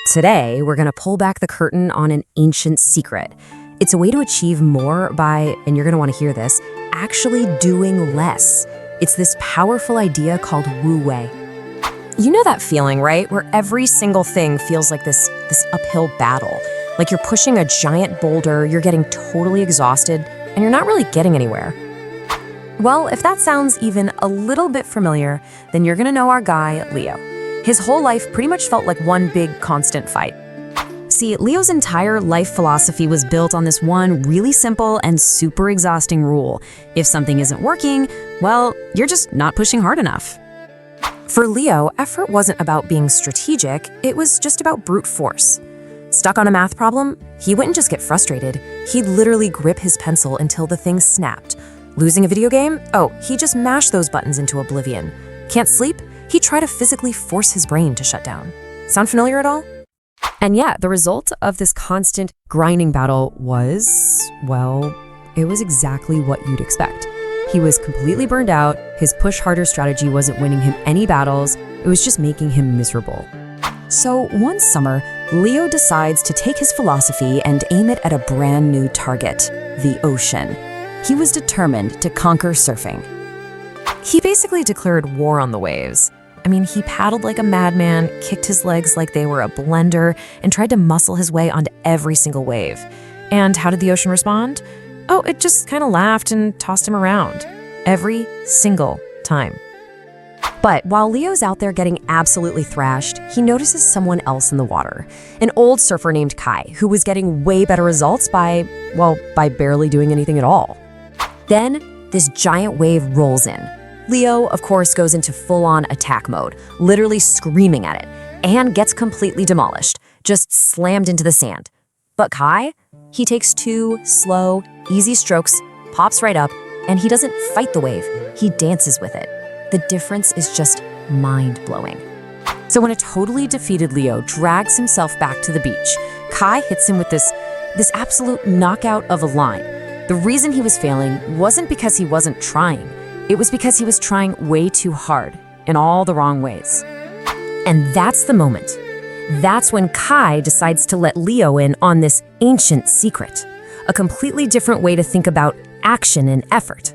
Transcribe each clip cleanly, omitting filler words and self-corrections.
Today, we're going to pull back the curtain on an ancient secret. It's a way to achieve more by, and you're going to want to hear this, actually doing less. It's this powerful idea called Wu Wei. You know that feeling, right? Where every single thing feels like this uphill battle. Like you're pushing a giant boulder, you're getting totally exhausted, and you're not really getting anywhere. Well, if that sounds even a little bit familiar, then you're going to know our guy, Leo. His whole life pretty much felt like one big constant fight. See, Leo's entire life philosophy was built on this one really simple and super exhausting rule. If something isn't working, well, you're just not pushing hard enough. For Leo, effort wasn't about being strategic, it was just about brute force. Stuck on a math problem? He wouldn't just get frustrated, he'd literally grip his pencil until the thing snapped. Losing a video game? Oh, he just mashed those buttons into oblivion. Can't sleep? He'd try to physically force his brain to shut down. Sound familiar at all? And yeah, the result of this constant grinding battle was, well, it was exactly what you'd expect. He was completely burned out, his push harder strategy wasn't winning him any battles, it was just making him miserable. So one summer, Leo decides to take his philosophy and aim it at a brand new target, the ocean. He was determined to conquer surfing. He basically declared war on the waves. I mean, he paddled like a madman, kicked his legs like they were a blender, and tried to muscle his way onto every single wave. And how did the ocean respond? Oh, it just kind of laughed and tossed him around. Every single time. But while Leo's out there getting absolutely thrashed, he notices someone else in the water. An old surfer named Kai, who was getting way better results by barely doing anything at all. Then, this giant wave rolls in. Leo, of course, goes into full-on attack mode, literally screaming at it, and gets completely demolished, just slammed into the sand. But Kai, he takes 2 slow, easy strokes, pops right up, and he doesn't fight the wave, he dances with it. The difference is just mind-blowing. So when a totally defeated Leo drags himself back to the beach, Kai hits him with this absolute knockout of a line. The reason he was failing wasn't because he wasn't trying. It was because he was trying way too hard, in all the wrong ways. And that's the moment. That's when Kai decides to let Leo in on this ancient secret, a completely different way to think about action and effort.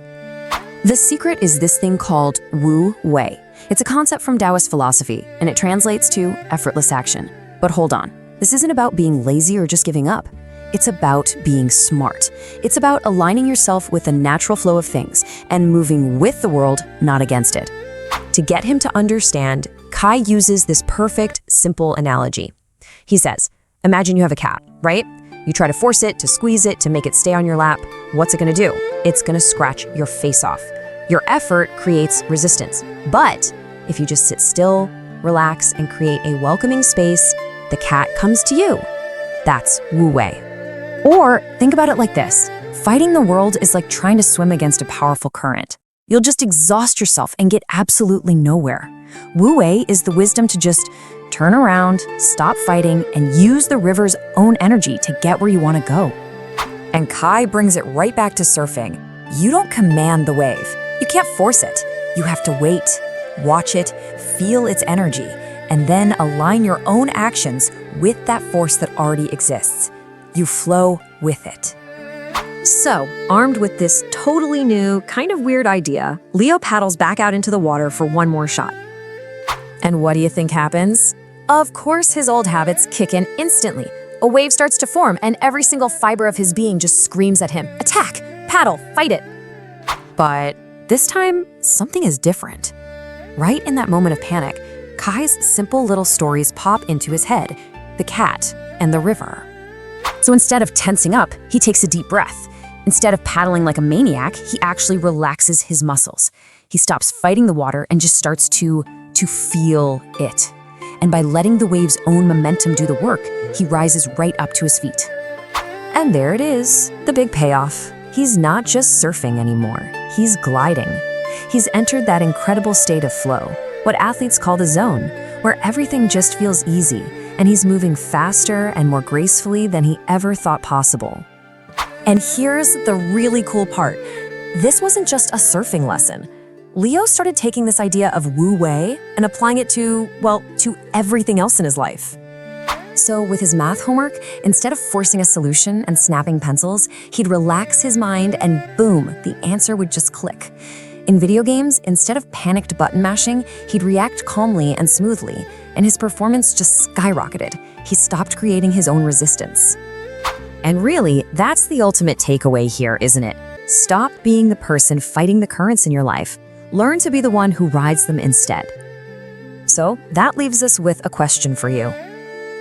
The secret is this thing called Wu Wei. It's a concept from Taoist philosophy, and it translates to effortless action. But hold on, this isn't about being lazy or just giving up. It's about being smart. It's about aligning yourself with the natural flow of things and moving with the world, not against it. To get him to understand, Kai uses this perfect, simple analogy. He says, imagine you have a cat, right? You try to force it, to squeeze it, to make it stay on your lap. What's it gonna do? It's gonna scratch your face off. Your effort creates resistance. But if you just sit still, relax, and create a welcoming space, the cat comes to you. That's Wu Wei. Or think about it like this. Fighting the world is like trying to swim against a powerful current. You'll just exhaust yourself and get absolutely nowhere. Wu Wei is the wisdom to just turn around, stop fighting, and use the river's own energy to get where you want to go. And Kai brings it right back to surfing. You don't command the wave. You can't force it. You have to wait, watch it, feel its energy, and then align your own actions with that force that already exists. You flow with it. So, armed with this totally new, kind of weird idea, Leo paddles back out into the water for one more shot. And what do you think happens? Of course, his old habits kick in instantly. A wave starts to form, and every single fiber of his being just screams at him, attack, paddle, fight it. But this time, something is different. Right in that moment of panic, Kai's simple little stories pop into his head, the cat and the river. So instead of tensing up, he takes a deep breath. Instead of paddling like a maniac, he actually relaxes his muscles. He stops fighting the water and just starts to feel it. And by letting the wave's own momentum do the work, he rises right up to his feet. And there it is, the big payoff. He's not just surfing anymore, he's gliding. He's entered that incredible state of flow, what athletes call the zone, where everything just feels easy, and he's moving faster and more gracefully than he ever thought possible. And here's the really cool part. This wasn't just a surfing lesson. Leo started taking this idea of Wu Wei and applying it to everything else in his life. So with his math homework, instead of forcing a solution and snapping pencils, he'd relax his mind and boom, the answer would just click. In video games, instead of panicked button mashing, he'd react calmly and smoothly, and his performance just skyrocketed. He stopped creating his own resistance. And really, that's the ultimate takeaway here, isn't it? Stop being the person fighting the currents in your life. Learn to be the one who rides them instead. So that leaves us with a question for you.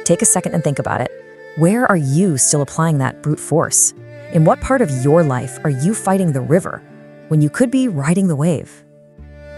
Take a second and think about it. Where are you still applying that brute force? In what part of your life are you fighting the river when you could be riding the wave?